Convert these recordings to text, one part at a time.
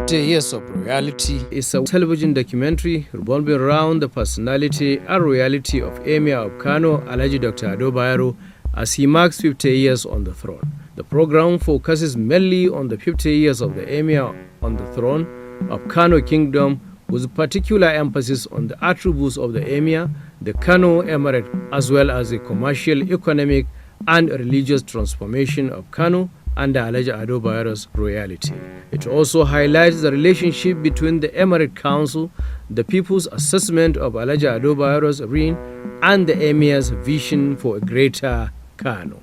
50 Years of Royalty is a television documentary revolving around the personality and royalty of Emir of Kano, Alhaji Dr. Bayero, as he marks 50 years on the throne. The program focuses mainly on the 50 years of the Emir on the throne of Kano Kingdom, with particular emphasis on the attributes of the Emir, the Kano Emirate, as well as the commercial, economic, and religious transformation of Kano under Alhaji Ado Bayero's royalty. It also highlights the relationship between the Emirate Council, the people's assessment of Alhaji Ado Bayero's reign, and the Emir's vision for a greater Kano.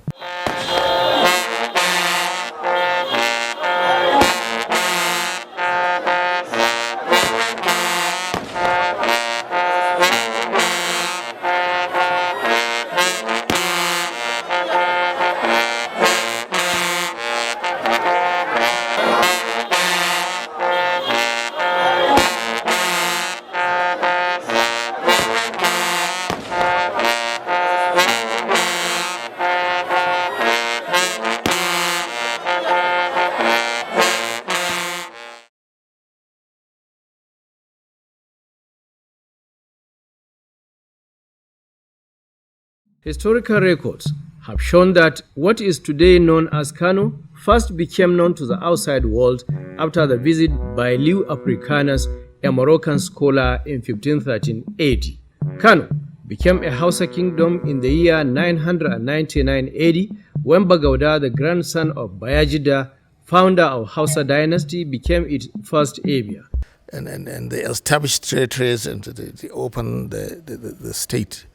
Historical records have shown that what is today known as Kano first became known to the outside world after the visit by Leo Africanus, a Moroccan scholar, in 1513 AD. Kano became a Hausa kingdom in the year 999 AD when Bagauda, the grandson of Bayajida, founder of Hausa dynasty, became its first emir. And they established trades and they opened the state.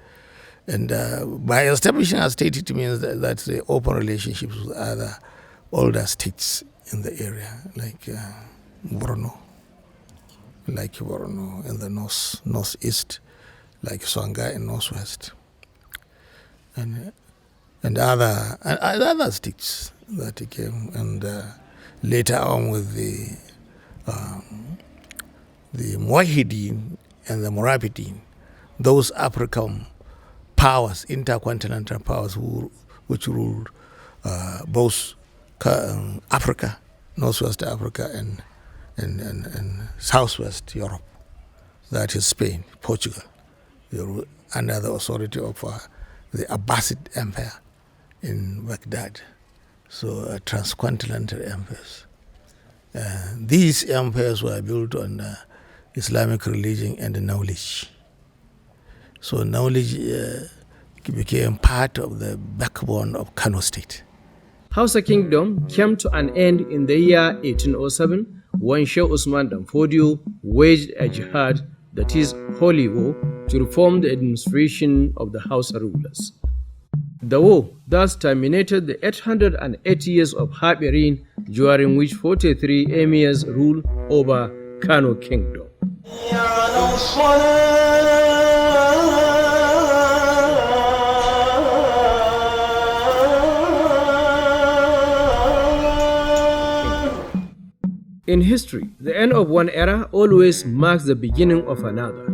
And by establishing a state, it means that they open relationships with other older states in the area, like Borno in the northeast, like Swanga in northwest, and other states that came, and later on with the Muwahideen and the Murabiteen, those African powers, intercontinental powers which ruled both Africa, northwest Africa, and southwest Europe. That is Spain, Portugal. They were under the authority of the Abbasid Empire in Baghdad. So transcontinental empires. These empires were built on Islamic religion and knowledge. So knowledge became part of the backbone of Kano State. Hausa Kingdom came to an end in the year 1807 when Sheikh Usman Danfodio waged a jihad, that is, holy war, to reform the administration of the Hausa rulers. The war thus terminated the 880 years of Haɓe reign, during which 43 emirs ruled over Kano Kingdom. In history, the end of one era always marks the beginning of another.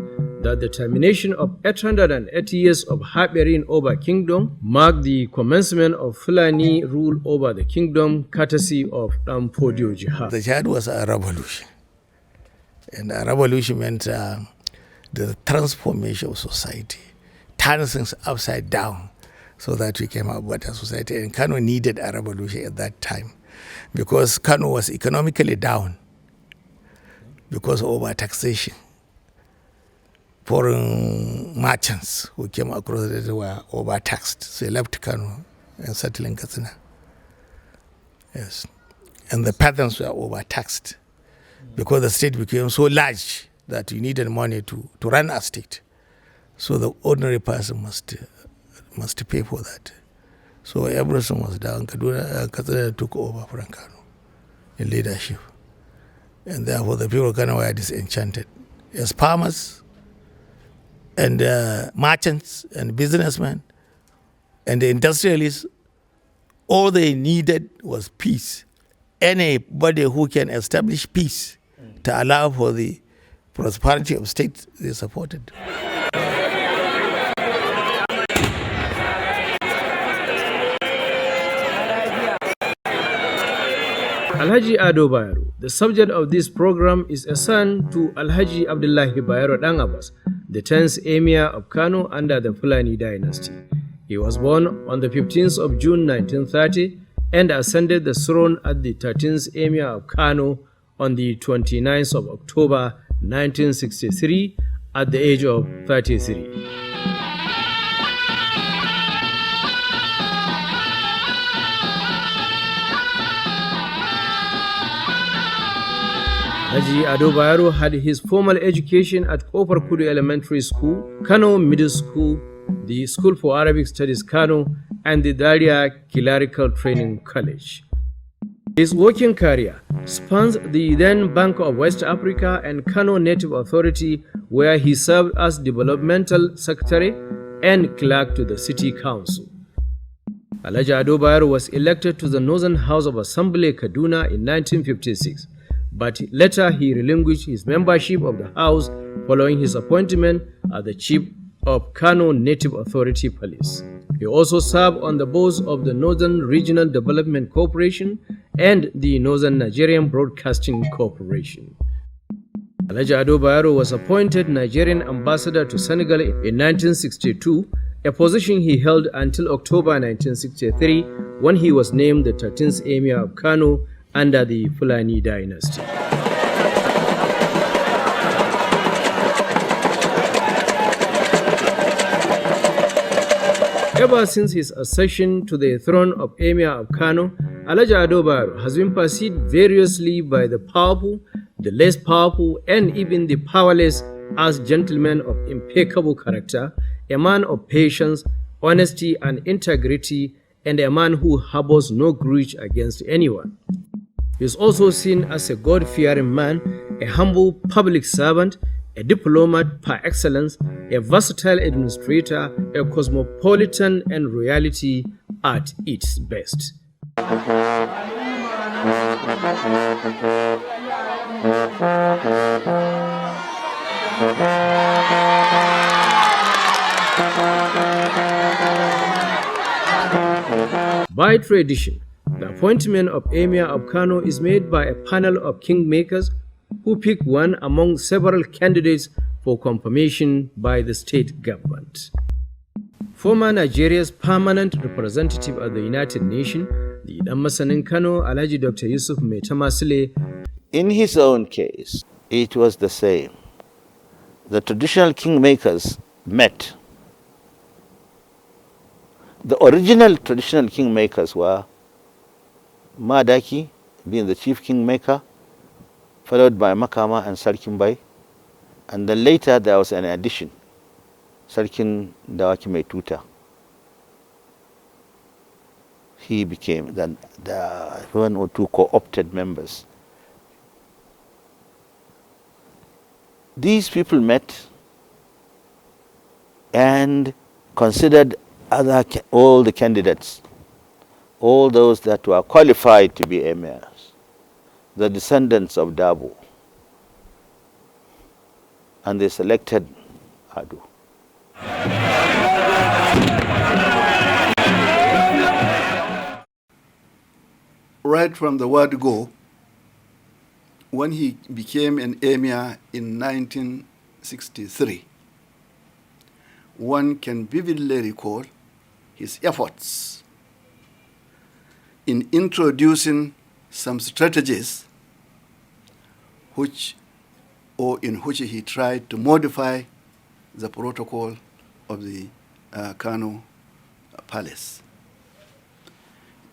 That the termination of 880 years of Haɓe over kingdom marked the commencement of Fulani rule over the kingdom, courtesy of Danfodio Jihad. The jihad was a revolution. And a revolution meant the transformation of society, turn things upside down so that we came up with a better society. And Kano needed a revolution at that time, because Kano was economically down because of over-taxation. Foreign merchants who came across it were overtaxed. So they left Kano and settled in Katsina. Yes. And the peasants were overtaxed because the state became so large that you needed money to run a state. So the ordinary person must pay for that. So everything was down. Katsina took over from Kano in leadership. And therefore the people of Kano were disenchanted. As farmers and merchants and businessmen and the industrialists, all they needed was peace. Anybody who can establish peace to allow for the prosperity of state, they supported. Alhaji Ado Bayero, the subject of this program, is a son to Alhaji Abdullahi Bayero Dan Abbas, the 10th Emir of Kano under the Fulani dynasty. He was born on the 15th of June 1930 and ascended the throne at the 13th Emir of Kano on the 29th of October 1963 at the age of 33. Alhaji Ado Bayero had his formal education at Kofar Kudu Elementary School, Kano Middle School, the School for Arabic Studies Kano, and the Daria Clerical Training College. His working career spans the then Bank of West Africa and Kano Native Authority, where he served as Developmental Secretary and Clerk to the City Council. Alhaji Ado Bayero was elected to the Northern House of Assembly Kaduna in 1956. But later he relinquished his membership of the House following his appointment as the Chief of Kano Native Authority Police. He also served on the boards of the Northern Regional Development Corporation and the Northern Nigerian Broadcasting Corporation. Alhaji Ado Bayero was appointed Nigerian ambassador to Senegal in 1962, a position he held until October 1963 when he was named the 13th Emir of Kano under the Fulani dynasty. Ever since his accession to the throne of Emir of Kano, Alhaji Ado Bayero has been perceived variously by the powerful, the less powerful, and even the powerless as gentleman of impeccable character, a man of patience, honesty, and integrity, and a man who harbors no grudge against anyone. He is also seen as a God-fearing man, a humble public servant, a diplomat par excellence, a versatile administrator, a cosmopolitan, and royalty at its best. By tradition, the appointment of Emir of Kano is made by a panel of kingmakers who pick one among several candidates for confirmation by the state government. Former Nigeria's permanent representative at the United Nations, the Masanin Kano, Alhaji Dr. Yusuf Maitamasile. In his own case, it was the same. The traditional kingmakers met. The original traditional kingmakers were Madaki, being the chief kingmaker, followed by Makama and Sarkin Bai, and then later there was an addition, Sarkin Dawaki Metuta. He became the one or two co-opted members. These people met and considered all the candidates, all those that were qualified to be emirs, the descendants of Dabu, and they selected Ado. Right from the word go, when he became an emir in 1963, one can vividly recall his efforts in introducing some strategies in which he tried to modify the protocol of the Kano Palace.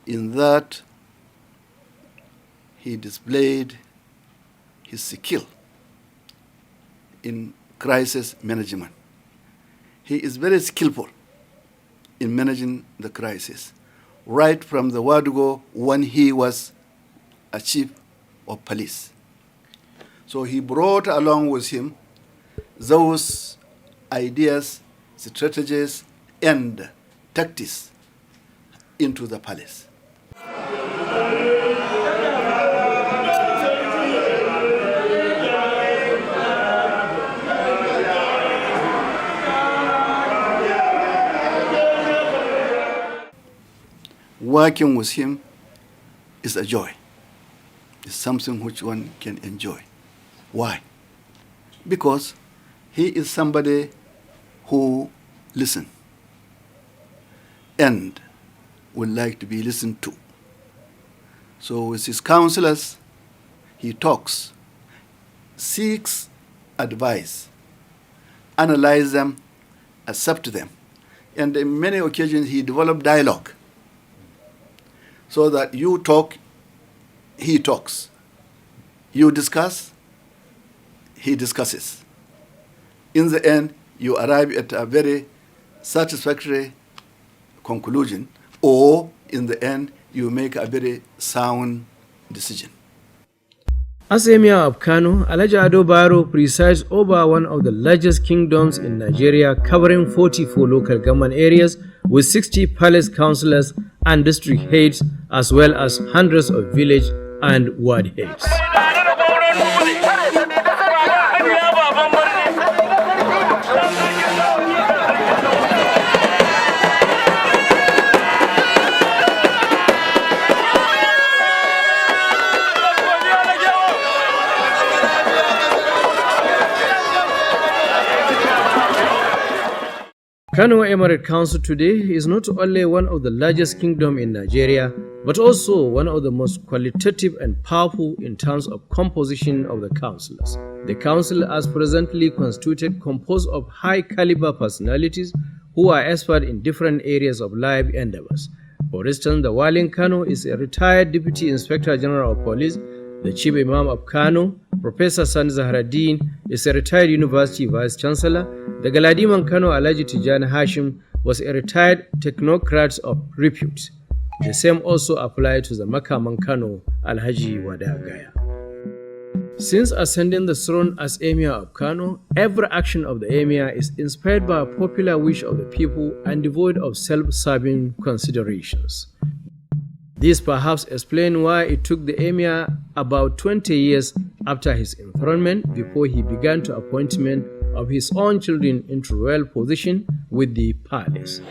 In that, he displayed his skill in crisis management. He is very skillful in managing the crisis, right from the word go when he was a chief of police. So he brought along with him those ideas, strategies, and tactics into the palace. Working with him is a joy. is something which one can enjoy. Why? Because he is somebody who listens and would like to be listened to. So with his counselors, he talks, seeks advice, analyze them, accept them. And in many occasions, he developed dialogue so that you talk, he talks. You discuss, he discusses. In the end, you arrive at a very satisfactory conclusion, or in the end, you make a very sound decision. As Emir of Kano, Alhaji Ado Bayero presides over one of the largest kingdoms in Nigeria, covering 44 local government areas with 60 palace councillors and district heads, as well as hundreds of village and ward heads. Kano Emirate Council today is not only one of the largest kingdoms in Nigeria, but also one of the most qualitative and powerful in terms of composition of the councillors. The council, as presently constituted, composed of high-caliber personalities who are expert in different areas of life endeavors. For instance, the Wali Kano is a retired Deputy Inspector General of Police. The Chief Imam of Kano, Professor San Zahraddin, is a retired University Vice Chancellor. The Galadiman Kano Alhaji Hashim was a retired technocrat of repute. The same also applied to the Makaman Kano Alhaji Wadagaya. Since ascending the throne as Emir of Kano, every action of the Emir is inspired by a popular wish of the people and devoid of self-serving considerations. This perhaps explains why it took the Emir about 20 years after his enthronement before he began to appointment of his own children into royal position with the palace.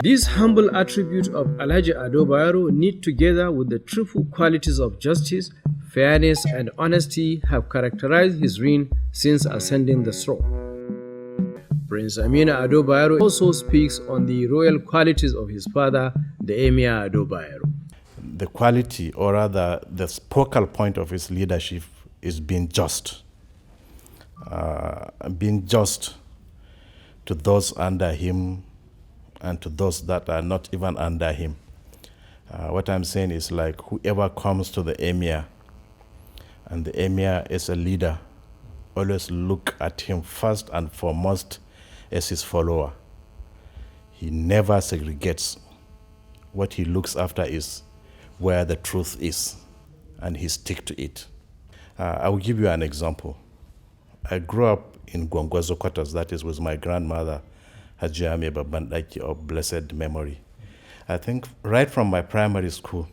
These humble attributes of Alhaji Ado Bayero, knit together with the triple qualities of justice, fairness, and honesty, have characterized his reign since ascending the throne. Prince Amina Ado Bayero also speaks on the royal qualities of his father, the Emir Ado Bayero. The quality, or rather the focal point of his leadership, is being just. Being just to those under him and to those that are not even under him. What I'm saying is, like, whoever comes to the Emir, and the Emir is a leader, always look at him first and foremost as his follower. He never segregates. What he looks after is where the truth is, and he sticks to it. I will give you an example. I grew up in Gwangwazo quarters, that is with my grandmother, Hajiame Babandaki of blessed memory. I think right from my primary school,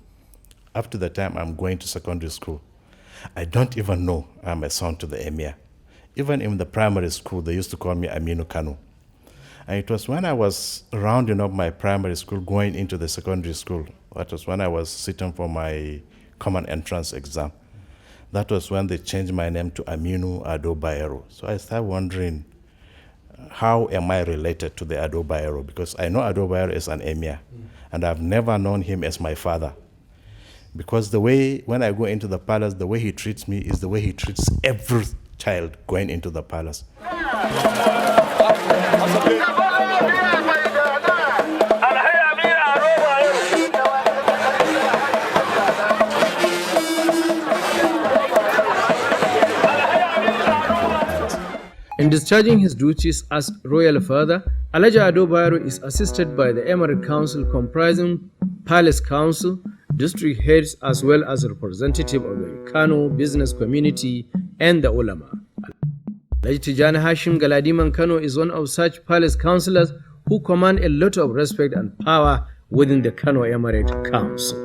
up to the time I'm going to secondary school, I don't even know I'm a son to the Emir. Even in the primary school, they used to call me Aminu Kanu. And it was when I was rounding up my primary school, going into the secondary school, that was when I was sitting for my common entrance exam. That was when they changed my name to Aminu Ado Bayero. So I started wondering, how am I related to the Ado Bayero? Because I know Ado Bayero is an Emir, and I've never known him as my father. Because the way, when I go into the palace, the way he treats me is the way he treats every child going into the palace. In discharging his duties as royal father, Alhaji Ado Bayero is assisted by the Emirate Council comprising Palace Council, district heads, as well as representative of the Kano business community and the ulama. Alhaji Tijani Hashim Galadiman Kano is one of such palace councillors who command a lot of respect and power within the Kano Emirate Council.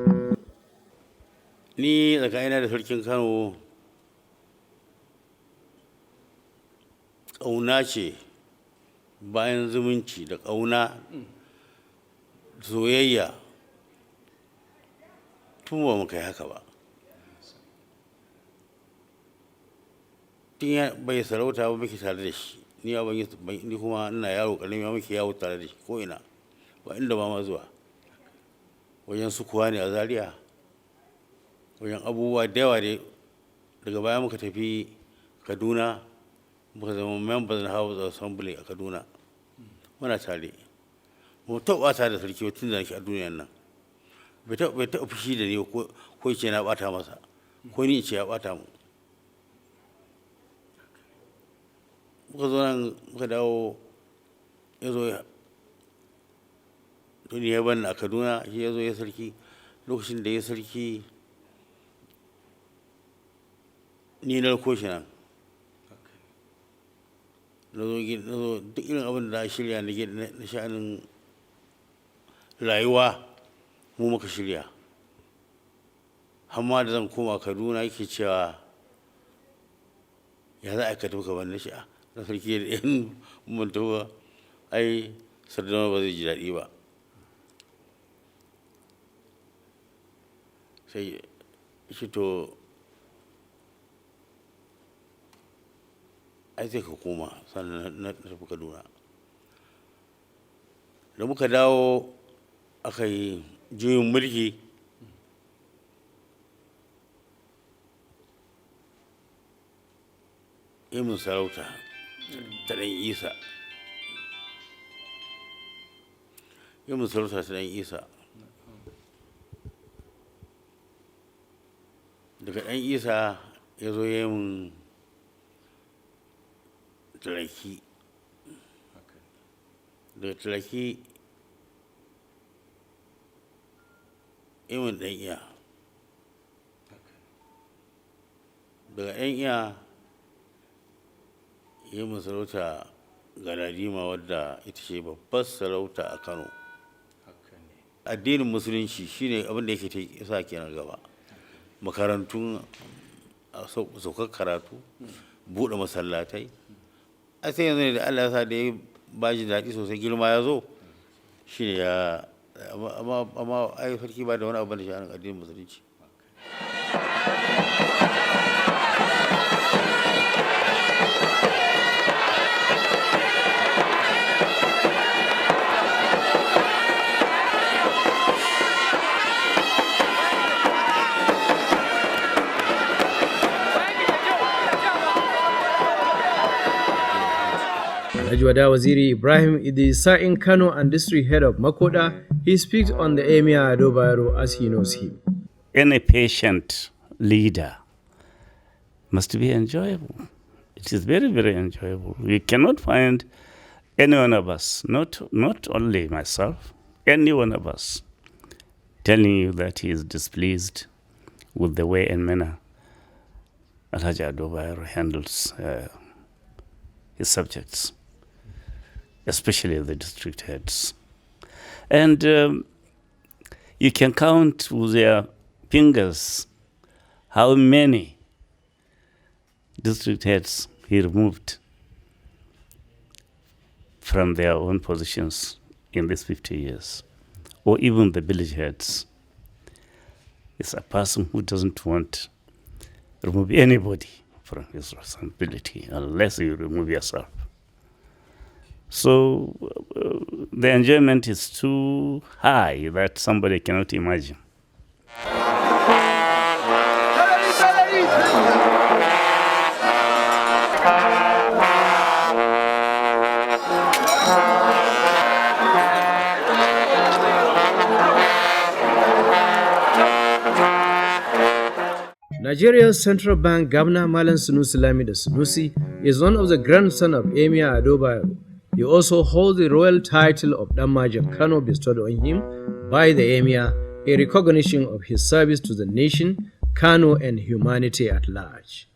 Ni tsakanina da sarkin Kano ƙauna ce bayan zumunci da ƙauna soyayya tun ba mu kai haka ba. Tun bai sarauta ba muke tare da shi, ni kuma ina yaro ƙarami ma muke yawo tare da shi ko ina ba inda ba ma zuwa. Wajen sukuwa ne a Zaria, wajen abubuwa da yawa dai. Daga baya muka tafi Kaduna, muka zama members na House of Assembly a Kaduna, muna tare. Mu taɓa tare da sarki tun da nake a duniyan nan. Bai taɓa fushi da ni ko ce na ɓata masa, ko ni ce ya ɓata mu. Muka zo nan muka dawo, ya zo tuni ya bani a Kaduna, shi ya zo ya sarki. Lokacin da ya sarki ni na rako shi nan. Na zo duk irin abin da shirya na sha'anin rayuwa mu muka shirya. Hamma da zan koma Kaduna yake cewa ya za a ka tafi ka bani shi na sarki da yan mantuwa, ai Sardauna ba zai ji daɗi ba. Sai shi to ai sai ka koma, sannan na tafi Kaduna. Da muka dawo aka yi juyin mulki, mun sarauta ta ɗan Isa. Mun sarauta ta ɗan Isa. Daga ɗan Isa ya zo ya yi mun Turaki. Daga Turaki ya mun ɗan Iya. Daga ɗan Iya ya mun sarauta Galadima, wadda ita ce babbar sarauta a Kano. Addinin Musulunci shine abin da yake sa kenan gaba. Makarantun saukar karatu, buɗe masallatai. A sai yanzu ne da Allah ya sa da ya ba shi daɗi sosai, girma ya zo, shi ne ya amma ai sarki ba da wani abu da shi addinin Musulunci. Alhaji Waziri Ibrahim Idrisa in Kano and district head of Makoda, he speaks on the Emir Ado Bayero as he knows him. Any patient leader must be enjoyable. It is very, very enjoyable. We cannot find any one of us, not only myself, any one of us, telling you that he is displeased with the way and manner Alhaji Ado Bayero handles his subjects, especially the district heads. And you can count with their fingers how many district heads he removed from their own positions in these 50 years, or even the village heads. It's a person who doesn't want to remove anybody from his responsibility unless you remove yourself. So the enjoyment is too high that somebody cannot imagine. Nigeria's central bank governor Malam Sanusi Lamido Sanusi is one of the grandson of Emir Ado Bayero. He also holds the royal title of Damaja Kano bestowed on him by the Emir, a recognition of his service to the nation, Kano, and humanity at large.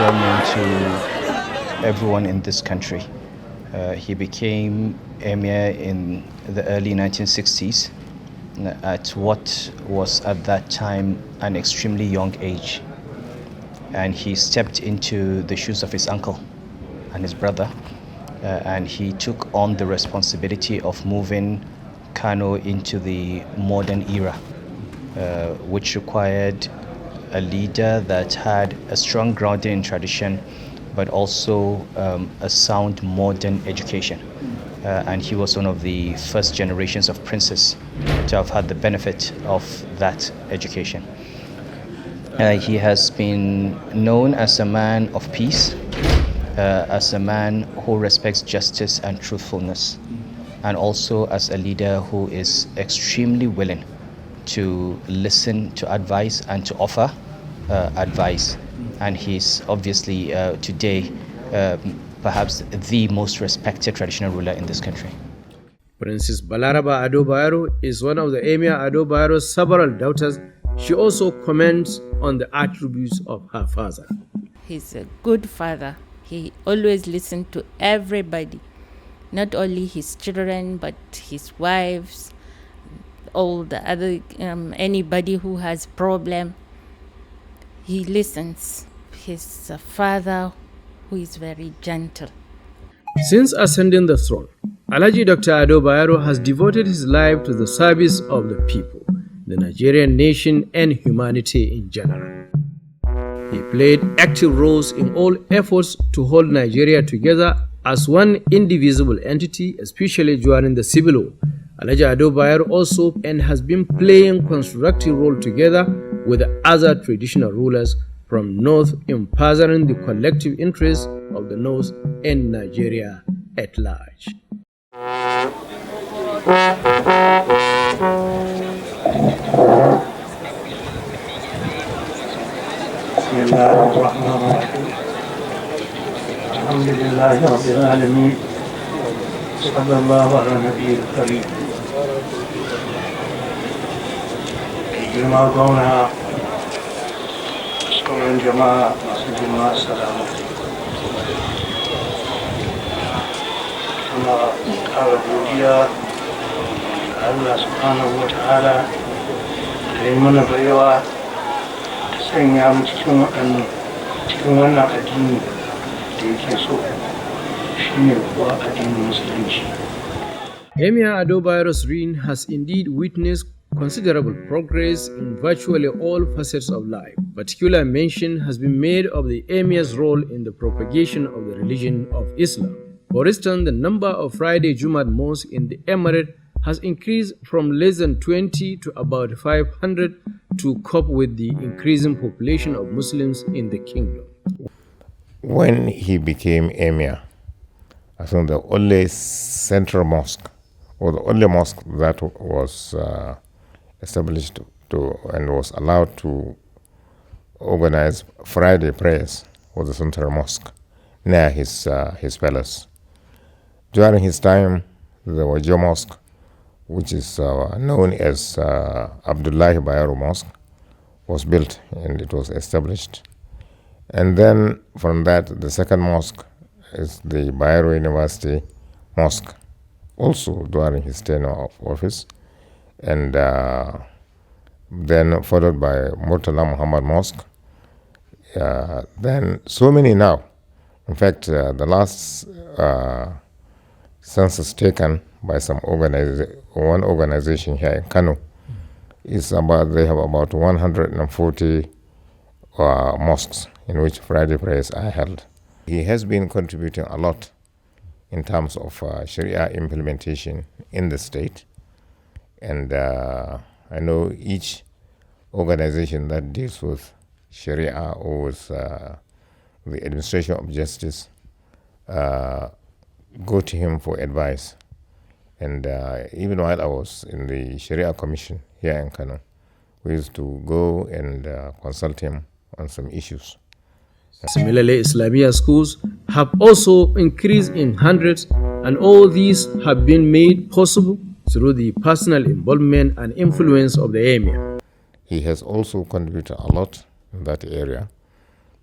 well known to everyone in this country. He became emir in the early 1960s at what was at that time an extremely young age. And he stepped into the shoes of his uncle and his brother, and he took on the responsibility of moving Kano into the modern era, which required a leader that had a strong grounding in tradition, but also a sound modern education. And he was one of the first generations of princes to have had the benefit of that education. He has been known as a man of peace, as a man who respects justice and truthfulness, and also as a leader who is extremely willing to listen to advice and to offer advice. And he's obviously today perhaps the most respected traditional ruler in this country. Princess Balaraba Ado Bayero is one of the Emir Ado Bayero's several daughters. She also comments on the attributes of her father. He's a good father. He always listened to everybody, not only his children, but his wives, all the other, anybody who has problem. He listens. He's a father who is very gentle. Since ascending the throne, Alhaji Dr. Ado Bayero has devoted his life to the service of the people, the Nigerian nation, and humanity in general. He played active roles in all efforts to hold Nigeria together as one indivisible entity, especially during the civil war. Alhaji Ado Bayero also and has been playing constructive role together with the other traditional rulers from North in furthering the collective interests of the North and Nigeria at large. Alhamdulillah Rabbil Alameen. Sallallahu ala Nabiyil Kareem. Girma gwamna, sauran jama'a masu girma, assalamu muna ƙara godiya ga Allah subhanahu wa ta'ala da yi mana baiwa ta sanya mu cikin wannan addini da yake so, shi ne kuwa addinin musulunci. Emir Ado Bayero's reign has indeed witnessed considerable progress in virtually all facets of life. Particular mention has been made of the emir's role in the propagation of the religion of Islam. For instance, the number of Friday Jumat mosques in the emirate has increased from less than 20 to about 500 to cope with the increasing population of Muslims in the kingdom. When he became emir, I think the only central mosque, or the only mosque that was established to and was allowed to organize Friday prayers was the central mosque near his palace. During his time, the Rayuwar Mosque, which is known as Abdullahi Bayero Mosque, was built and it was established. And then from that, the second mosque is the Bayero University Mosque, also during his tenure of office. And then followed by Murtala Muhammad Mosque. Then so many now. In fact, the last census taken by one organization here in Kano is they have about 140 mosques in which Friday prayers are held. He has been contributing a lot in terms of Sharia implementation in the state. And I know each organization that deals with Sharia or with the administration of justice go to him for advice. And even while I was in the Sharia Commission here in Kano, we used to go and consult him on some issues. Similarly, Islamia schools have also increased in hundreds, and all these have been made possible through the personal involvement and influence of the emir. He has also contributed a lot in that area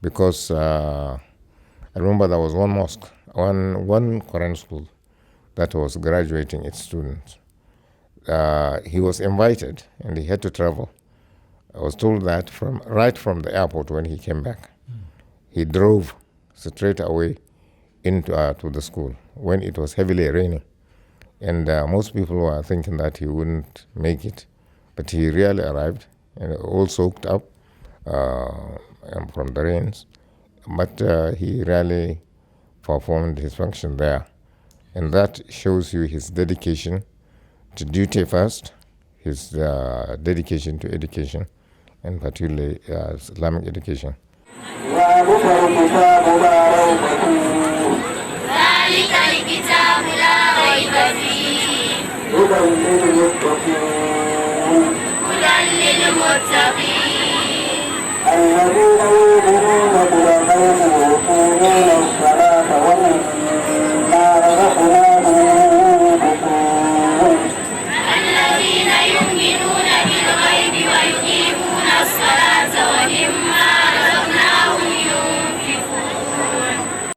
because I remember there was one mosque, one Quran school that was graduating its students. He was invited and he had to travel. I was told that right from the airport when he came back. He drove straight away into to the school when it was heavily raining. And most people were thinking that he wouldn't make it. But he really arrived, and all soaked up from the rains. But he really performed his function there. And that shows you his dedication to duty first, his dedication to education, and particularly Islamic education.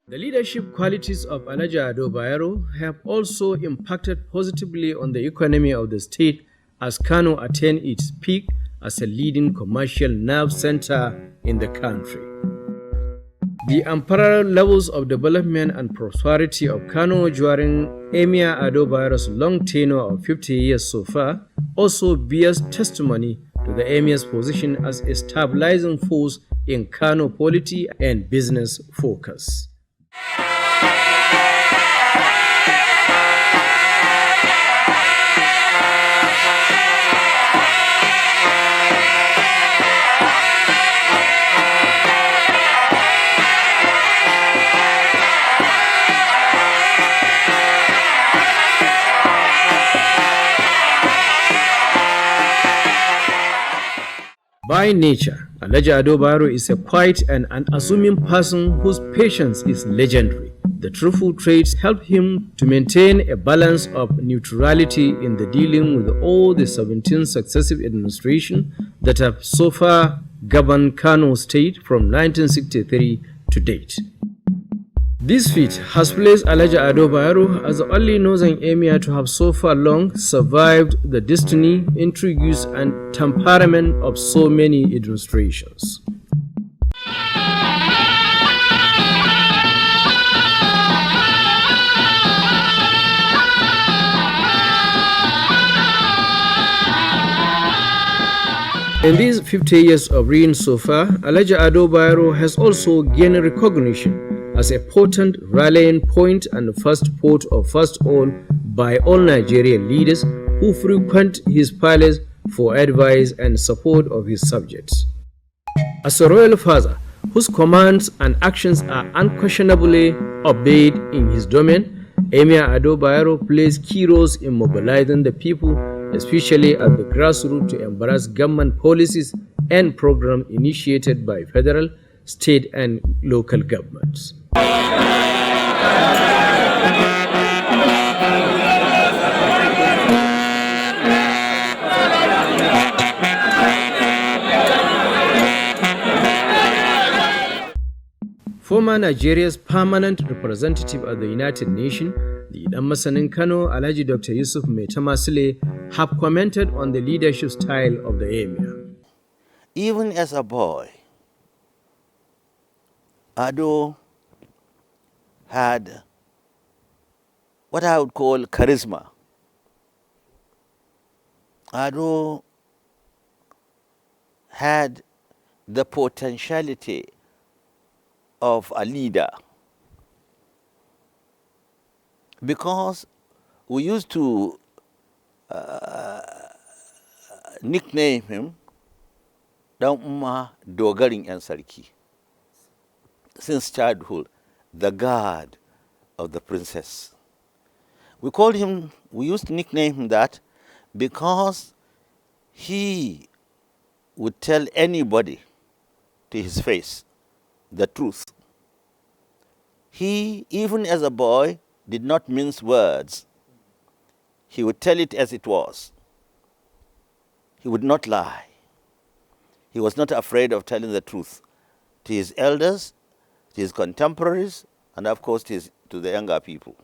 The leadership qualities of Alhaji Ado Bayero have also impacted positively on the economy of the state as Kano attained its peak as a leading commercial nerve center in the country. The unparalleled levels of development and prosperity of Kano during Emir Ado Bayero's long tenure of 50 years so far also bears testimony to the Emir's position as a stabilizing force in Kano polity and business focus. By nature, Alhaji Ado Bayero is a quiet and unassuming person whose patience is legendary. The truthful traits help him to maintain a balance of neutrality in the dealing with all the 17 successive administrations that have so far governed Kano State from 1963 to date. This feat has placed Alhaji Ado Bayero as the only northern emir to have so far long survived the destiny, intrigues, and temperament of so many administrations. In these 50 years of reign so far, Alhaji Ado Bayero has also gained recognition as a potent rallying point and the first port of first all by all Nigerian leaders who frequent his palace for advice and support of his subjects. As a royal father, whose commands and actions are unquestionably obeyed in his domain, Emir Ado Bayero plays key roles in mobilizing the people, especially at the grassroots, to embrace government policies and programs initiated by federal, state, and local governments. Former Nigeria's permanent representative at the United Nations, the Dan Masanin Kano, Alhaji Dr. Yusuf Maitamasile, have commented on the leadership style of the emir. Even as a boy, Ado had what I would call charisma. Ado had the potentiality of a leader, because we used to nickname him Dan Umma Dogarin Yan Sarki. Since childhood, the guard of the princess. We used to nickname him that because he would tell anybody to his face the truth. He, even as a boy, did not mince words. He would tell it as it was. He would not lie. He was not afraid of telling the truth. to his elders, to his contemporaries, and of course to the younger people.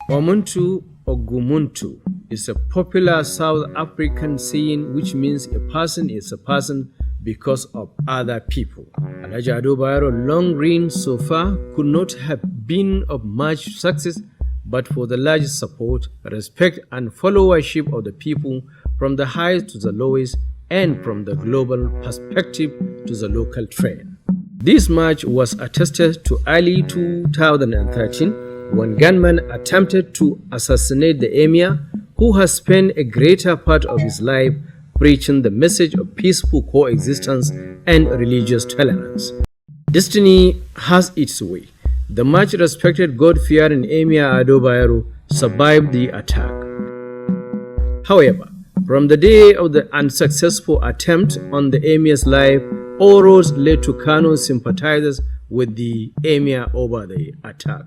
Omuntu Ogumuntu is a popular South African saying which means a person is a person because of other people. Alhaji Ado Bayero's long reign so far could not have been of much success but for the large support, respect, and followership of the people from the highest to the lowest and from the global perspective to the local trend. This much was attested to early 2013 when gunmen attempted to assassinate the emir, who has spent a greater part of his life preaching the message of peaceful coexistence and religious tolerance. Destiny has its way. The much respected God-fearing Emir Ado Bayero survived the attack. However, from the day of the unsuccessful attempt on the Emir's life, all roads led to Kano sympathizers with the Emir over the attack.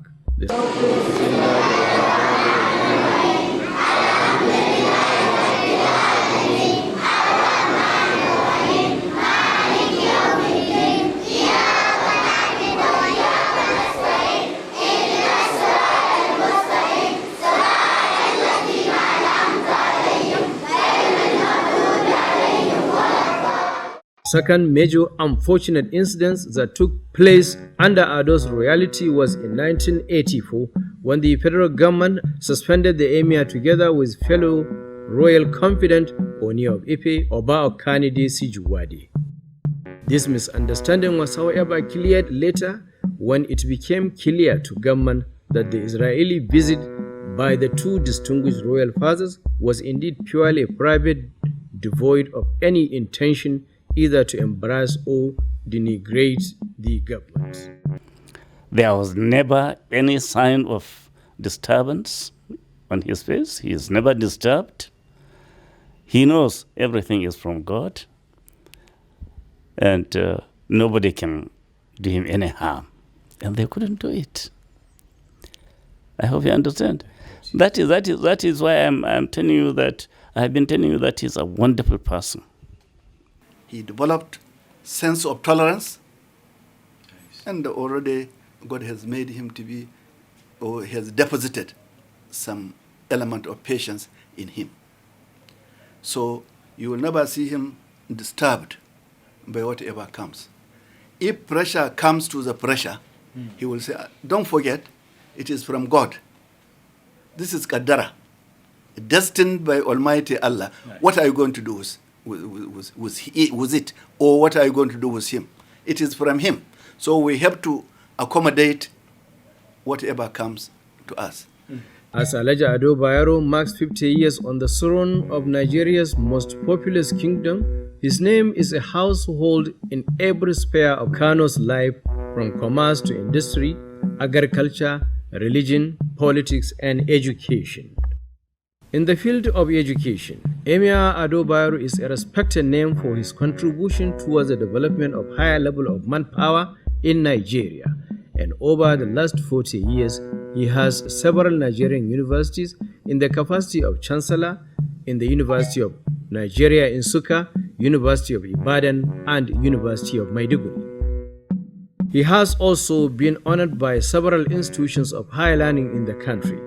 Second major unfortunate incident that took place under Ado's royalty was in 1984 when the federal government suspended the emir together with fellow royal confidant Oni of Ife, Oba Okanide Sijuwade. This misunderstanding was however cleared later when it became clear to government that the Israeli visit by the two distinguished royal fathers was indeed purely private, devoid of any intention either to embarrass or denigrate the government. There was never any sign of disturbance on his face. He is never disturbed. He knows everything is from God, and nobody can do him any harm. And they couldn't do it. I hope you understand. That is why I'm telling you that I've been telling you that he's a wonderful person. He developed sense of tolerance, and already God has made him to be, or has deposited some element of patience in him. So you will never see him disturbed by whatever comes. If pressure comes to the pressure, he will say, don't forget, it is from God. This is Qadara, destined by Almighty Allah. Right. What are you going to do with it? Or what are you going to do with him? It is from him. So we have to accommodate whatever comes to us. As Alhaji Ado Bayero marks 50 years on the throne of Nigeria's most populous kingdom, his name is a household in every sphere of Kano's life, from commerce to industry, agriculture, religion, politics, and education. In the field of education, Emir Ado Bayero is a respected name for his contribution towards the development of higher level of manpower in Nigeria. And over the last 40 years, he has several Nigerian universities in the capacity of Chancellor, in the University of Nigeria in Nsukka, University of Ibadan, and University of Maiduguri. He has also been honored by several institutions of higher learning in the country.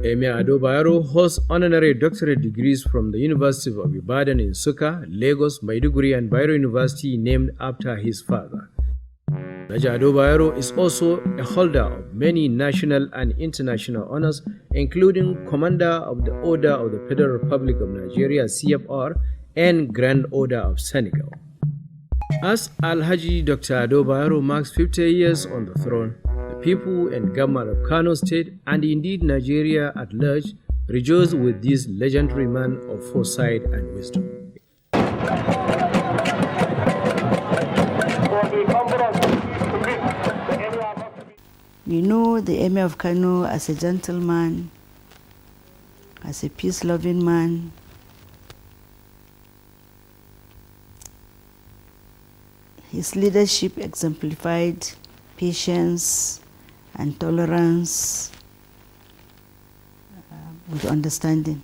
Emir Ado Bayero holds honorary doctorate degrees from the University of Ibadan in Nsukka, Lagos, Maiduguri, and Bayero University named after his father. Alhaji Ado Bayero is also a holder of many national and international honors, including Commander of the Order of the Federal Republic of Nigeria, CFR, and Grand Order of Senegal. As Alhaji Dr. Ado Bayero marks 50 years on the throne, the people and government of Kano State, and indeed Nigeria at large, rejoice with this legendary man of foresight and wisdom. We know the Emir of Kano as a gentleman, as a peace-loving man. His leadership exemplified patience and tolerance with understanding.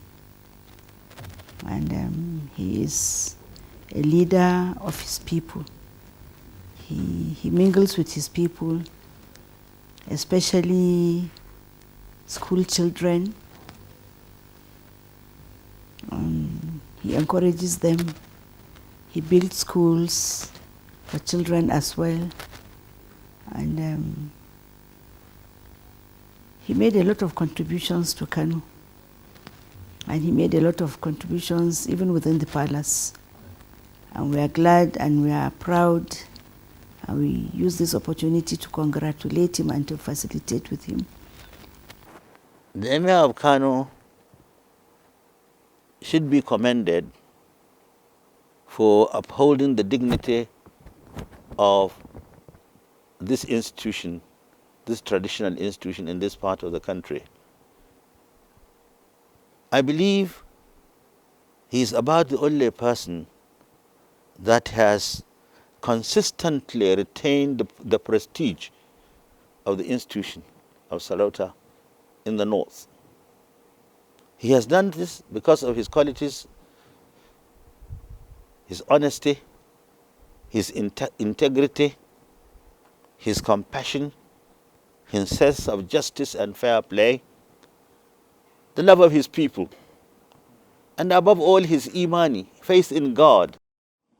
And he is a leader of his people. He mingles with his people, especially school children. He encourages them. He built schools for children as well. And he made a lot of contributions to Kano. And he made a lot of contributions even within the palace. And we are glad and we are proud. And we use this opportunity to congratulate him and to facilitate with him. The Emir of Kano should be commended for upholding the dignity of this institution, this traditional institution in this part of the country. I believe he is about the only person that has consistently retained the prestige of the institution of Salota in the north. He has done this because of his qualities, his honesty, his integrity, his compassion, his sense of justice and fair play, the love of his people, and above all his imani, faith in God.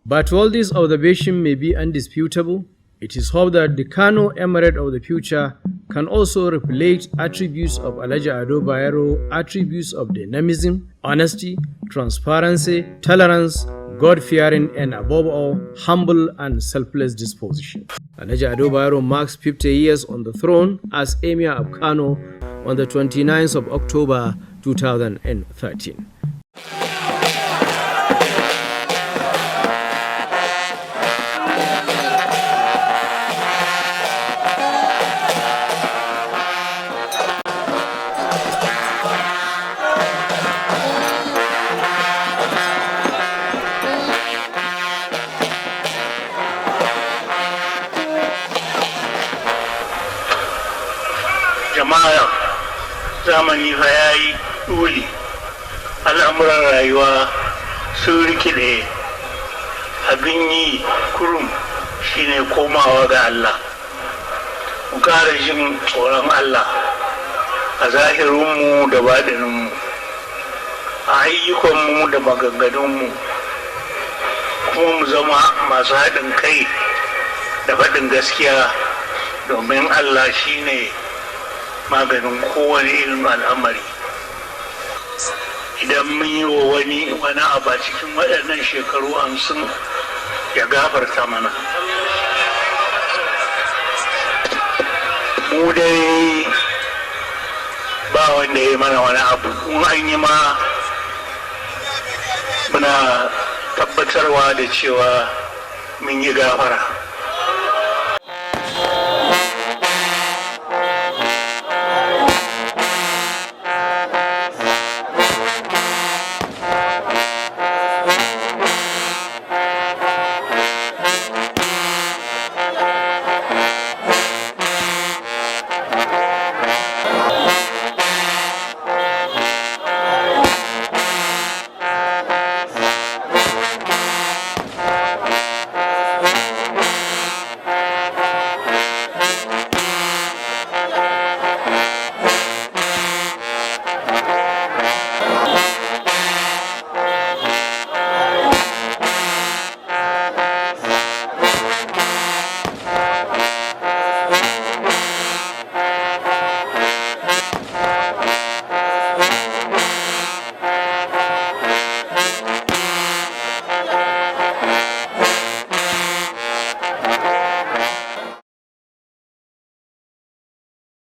But while this observation may be undisputable, it is hoped that the Kano Emirate of the future can also reflect attributes of Alhaji Ado Bayero, attributes of dynamism, honesty, transparency, tolerance, God-fearing, and above all, humble and selfless disposition. Alhaji Ado Bayero marks 50 years on the throne as Emir of Kano on the 29th of October 2013. Jama'a zamani fa yayi duli, al'amuran rayuwa sun rikide, abin yi kurum shine komawa ga Allah. Mu kare jin tsoron Allah a zahirinmu da baɗininmu, a ayyukanmu da maganganunmu, kuma mu zama masu haɗin kai da faɗin gaskiya, domin Allah shine maganin kowane irin al'amari. Idan mun yi wa wani abu a cikin waɗannan shekaru 50, ya gafarta mana. Mu dai ba wanda ya mana wani abu, in an yi ma muna tabbatarwa da cewa mun yi gafara.